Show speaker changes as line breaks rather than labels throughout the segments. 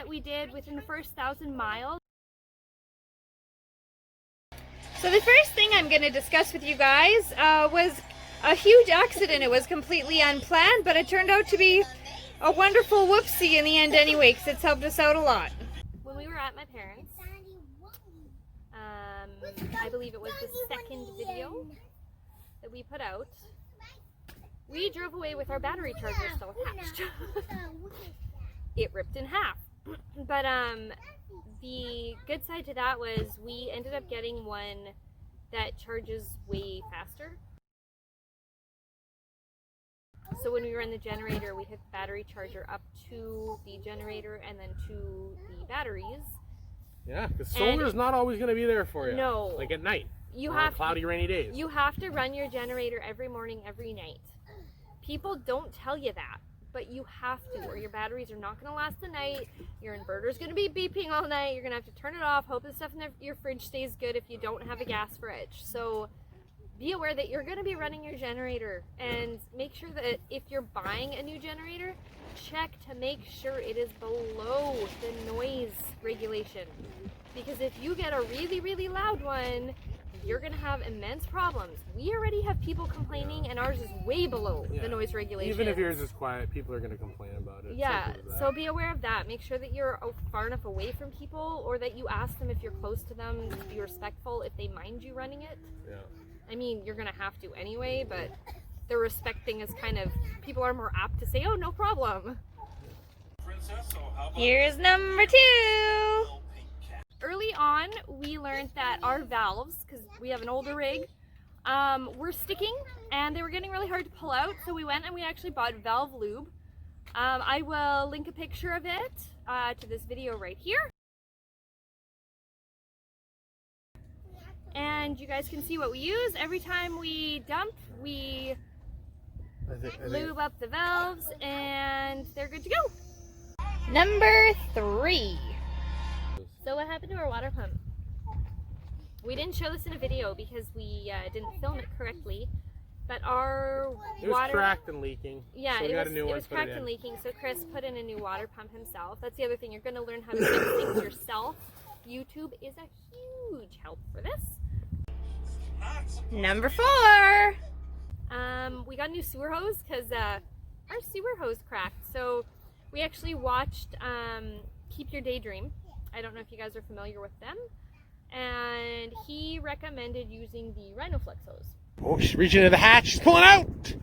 that we did within the first 1,000 miles. So the first thing I'm going to discuss with you guys was a huge accident. It was completely unplanned, but it turned out to be a wonderful whoopsie in the end anyway, because it's helped us out a lot. When we were at my parents', I believe it was the second video that we put out, we drove away with our battery charger still attached. It ripped in half. But the good side to that was we ended up getting one that charges way faster. So when we were in the generator, we hooked the battery charger up to the generator and then to the batteries.
Yeah, because solar is not always going to be there for you.
No.
Like at night.
You
or
have
on cloudy, rainy days.
You have to run your generator every morning, every night. People don't tell you that, but you have to, or your batteries are not going to last the night. Your inverter's going to be beeping all night. You're going to have to turn it off. Hope the stuff in your fridge stays good if you don't have a gas fridge. So be aware that you're going to be running your generator, and make sure that if you're buying a new generator, check to make sure it is below the noise regulation. Because if you get a really, really loud one, you're going to have immense problems. We already have people complaining, and ours is way below the noise regulation.
Even if yours is quiet, people are going to complain about it.
Yeah, so be aware of that. Make sure that you're far enough away from people, or that you ask them if you're close to them, to be respectful if they mind you running it.
Yeah.
I mean, you're going to have to anyway, but the respect thing is kind of, people are more apt to say, oh, no problem. Here's number 2. Early on, we learned that our valves, because we have an older rig, were sticking and they were getting really hard to pull out. So we went and we actually bought valve lube. I will link a picture of it to this video right here. And you guys can see what we use. Every time we dump, we lube up the valves and they're good to go. Number 3. So what happened to our water pump? We didn't show this in a video because we didn't film it correctly, but our
it was cracked and leaking.
Yeah,
so
it was cracked and leaking, so Chris put in a new water pump himself. That's the other thing, you're going to learn how to fix things yourself. YouTube is a huge help for this. Number 4. We got a new sewer hose because our sewer hose cracked. So we actually watched Keep Your Daydream. I don't know if you guys are familiar with them. And he recommended using the Rhinoflex hose.
Oh, she's reaching into the hatch. She's pulling out!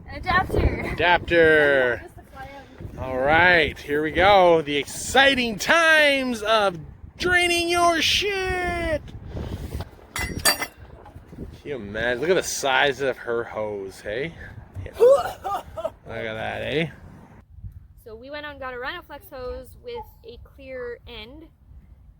An adapter.
Adapter. All right, here we go. The exciting times of draining your shit. Can you imagine? Look at the size of her hose, hey? Yeah. Look at that, eh?
So we went out and got a Rhinoflex hose with a clear end,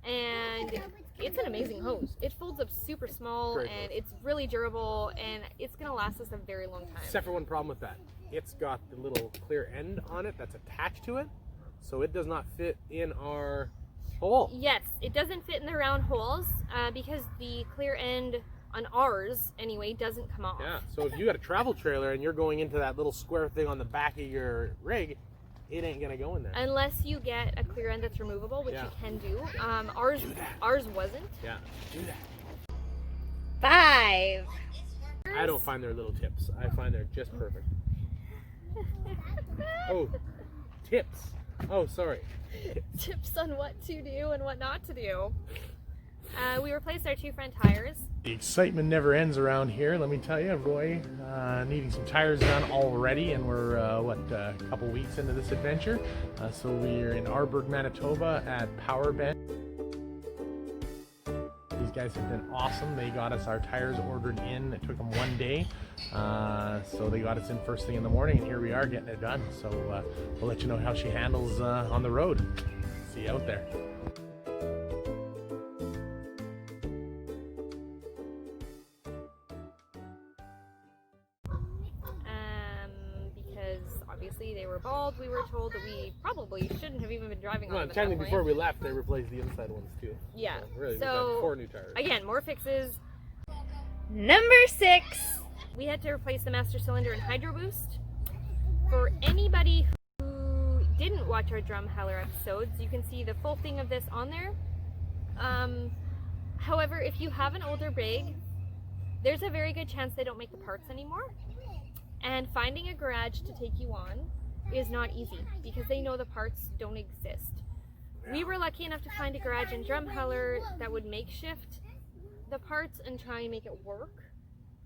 and it's an amazing hose. It folds up super small, and it's really durable, and it's going to last us a very long time.
Except for one problem with that. It's got the little clear end on it that's attached to it, so it does not fit in our hole.
Yes, it doesn't fit in the round holes because the clear end on ours, anyway, doesn't come off.
Yeah, so if you got a travel trailer and you're going into that little square thing on the back of your rig, it ain't gonna go in there.
Unless you get a clear end that's removable, which you can do. Ours wasn't.
Yeah, do that.
5.
I don't find their little tips. I find they're just perfect. Oh, tips. Oh, sorry.
Tips on what to do and what not to do. We replaced our 2 front tires.
The excitement never ends around here, let me tell you. Roy needing some tires done already, and we're a couple weeks into this adventure. So we're in Arborg, Manitoba at Power Bend. These guys have been awesome. They got us our tires ordered in. It took them 1 day, so they got us in first thing in the morning, and here we are getting it done. So we'll let you know how she handles on the road. See you out there.
Obviously they were bald. We were told that we probably shouldn't have even been driving on them.
Well, technically before we left, they replaced the inside ones too.
Yeah.
So, really,
so
we got 4 new tires.
Again, more fixes. Number 6. We had to replace the master cylinder and hydro boost. For anybody who didn't watch our drum hauler episodes, you can see the full thing of this on there. However, if you have an older rig, there's a very good chance they don't make the parts anymore. And finding a garage to take you on is not easy because they know the parts don't exist. We were lucky enough to find a garage in Drumheller that would makeshift the parts and try and make it work,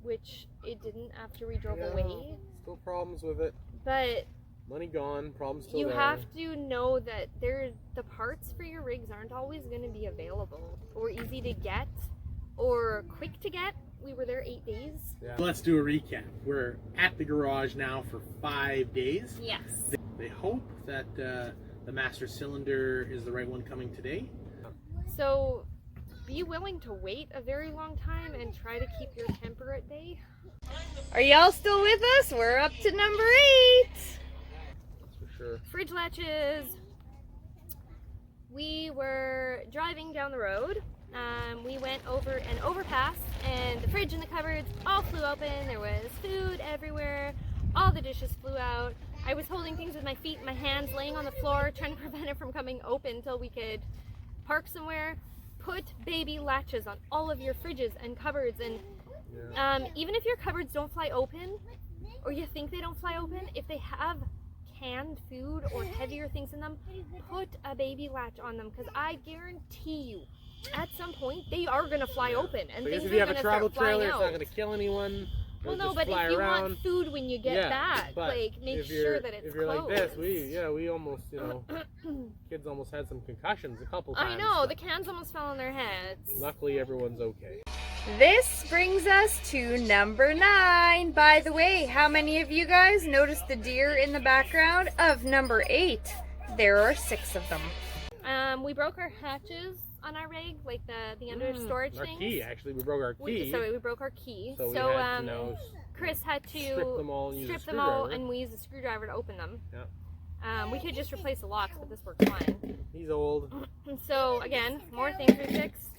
which it didn't after we drove away.
Still problems with it.
But
money gone, problems still
you
there.
have to know that the parts for your rigs aren't always going to be available or easy to get or quick to get. We were there 8 days.
Yeah. Let's do a recap. We're at the garage now for 5 days.
Yes.
They hope that the master cylinder is the right one coming today.
So be willing to wait a very long time and try to keep your temper at bay. Are y'all still with us? We're up to number 8.
That's for sure.
Fridge latches. We were driving down the road. We went over an overpass and the fridge and the cupboards all flew open. There was food everywhere. All the dishes flew out. I was holding things with my feet and my hands, laying on the floor, trying to prevent it from coming open until we could park somewhere. Put baby latches on all of your fridges and cupboards, and even if your cupboards don't fly open, or you think they don't fly open, if they have canned food or heavier things in them, put a baby latch on them, because I guarantee you, at some point, they are going to fly open, and
So I guess
things
if you
are
have
going
a
to
travel
start flying
trailer, it's not
out.
going to kill anyone.
Well,
It'll
no,
just
but
fly
if you
around.
want food when you get back,
but
like, make sure that it's
if you're
closed.
like this, we almost, kids almost had some concussions a couple times.
I know, the cans almost fell on their heads.
Luckily, everyone's okay.
This brings us to number 9. By the way, how many of you guys noticed the deer in the background of number 8? There are 6 of them.
We broke our hatches on our rig, like the under storage
Our
things.
key, actually, we broke our key.
We broke our key.
So we had to,
Chris had to
strip them all and use a
strip them all,
screwdriver.
and we used a screwdriver to open them.
Yeah.
We could just replace the locks, but this worked fine.
He's old.
So again, more things we fixed.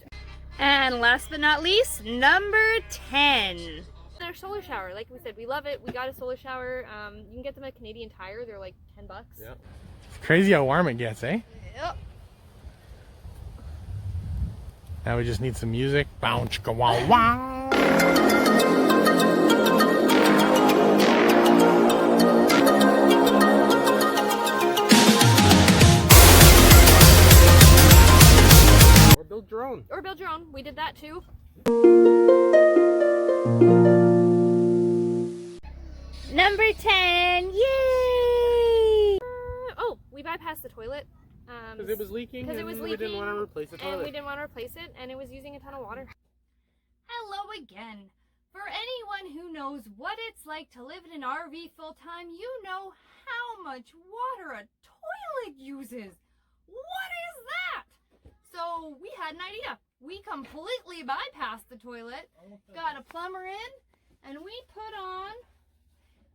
And last but not least, number 10.
Our solar shower, like we said, we love it. We got a solar shower. You can get them at Canadian Tire. They're like $10.
Yeah. It's crazy how warm it gets, eh?
Yep.
Now we just need some music. Bounce, go wow, wow. Or build your own.
Or build your own. We did that too.
Number 10. Yay!
Oh, we bypassed the toilet.
Because it was leaking,
Because it was leaking,
we didn't want to replace the toilet.
And we didn't want to replace it, and it was using a ton of water.
Hello again. For anyone who knows what it's like to live in an RV full time, you know how much water a toilet uses. What is that? So we had an idea. We completely bypassed the toilet, got a plumber in, and we put on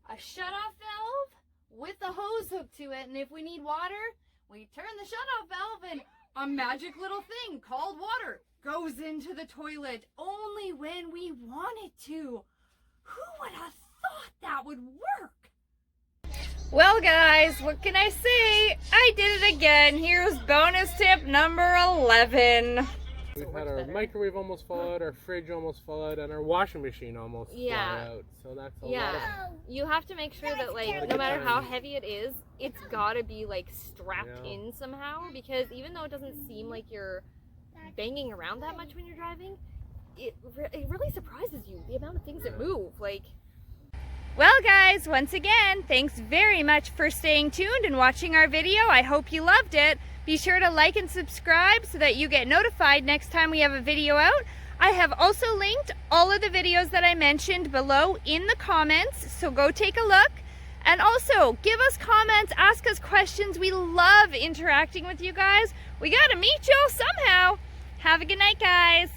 a shut-off valve with a hose hooked to it. And if we need water, we turn the shut-off valve and a magic little thing called water goes into the toilet only when we want it to. Who would have thought that would work? Well guys, what can I say? I did it again. Here's bonus tip number 11.
We've had our microwave almost fall out, our fridge almost fall out, and our washing machine almost fly out. So that's a lot of...
You have to make sure that, like, no matter how heavy it is, it's gotta be, like, strapped in somehow, because even though it doesn't seem like you're banging around that much when you're driving, it really surprises you, the amount of things that move, like...
Well guys, once again, thanks very much for staying tuned and watching our video. I hope you loved it. Be sure to like and subscribe so that you get notified next time we have a video out. I have also linked all of the videos that I mentioned below in the comments, so go take a look. And also, give us comments, ask us questions. We love interacting with you guys. We gotta meet y'all somehow. Have a good night, guys.